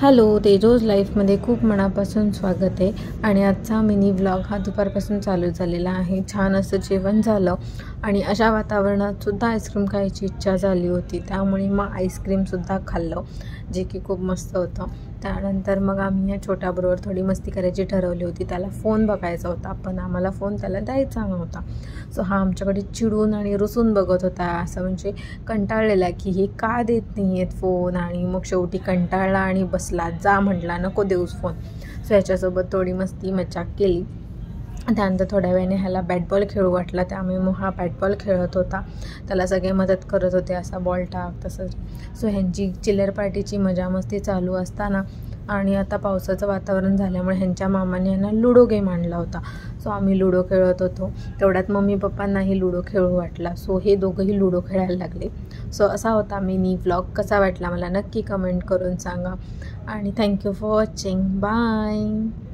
Hello, तेजोज लाईफमध्ये खूप मनापासून स्वागत आहे. आणि आजचा मिनी व्लॉग हा दुपारपासून चालू झालेला आहे. छान असं जेवण झालं आणि अशा वातावरणातसुद्धा आईस्क्रीम खायची इच्छा झाली होती, त्यामुळे मग आईस्क्रीमसुद्धा खाल्लं, जे की खूप मस्त होतं. त्यानंतर मग आम्ही या छोट्याबरोबर थोडी मस्ती करायची ठरवली होती. त्याला फोन बघायचा होता, पण आम्हाला फोन त्याला द्यायचा नव्हता. सो हा आमच्याकडे चिडून आणि रुसून बघत होता, असं म्हणजे कंटाळलेला की हे का देत नाही आहेत फोन. आणि मग शेवटी कंटाळला आणि बसला, जा म्हटला, नको देऊस फोन. सो ह्याच्यासोबत थोडी मस्ती मजाक केली. त्यानंतर थोड्या वेळाने ह्याला बॅट बॉल खेळू वाटला, त्यामुळे मग हा बॅट बॉल खेळत होता. त्याला सगळे मदत करत होते, असा बॉल टाक तसंच. सो ह्यांची चिल्लर पार्टीची मजा मस्ती चालू असताना आणि आता पावसाचं वातावरण झाल्यामुळे ह्यांच्या मामाने ह्यांना लुडो गेम आणला होता. सो आम्ही लुडो खेळत होतो. तेवढ्यात मम्मी पप्पांनाही लुडो खेळू वाटला, सो हे दोघंही लुडो खेळायला लागले. सो असा होता मिनी व्लॉग. कसा वाटला मला नक्की कमेंट करून सांगा. आणि थँक्यू फॉर वॉचिंग. बाय.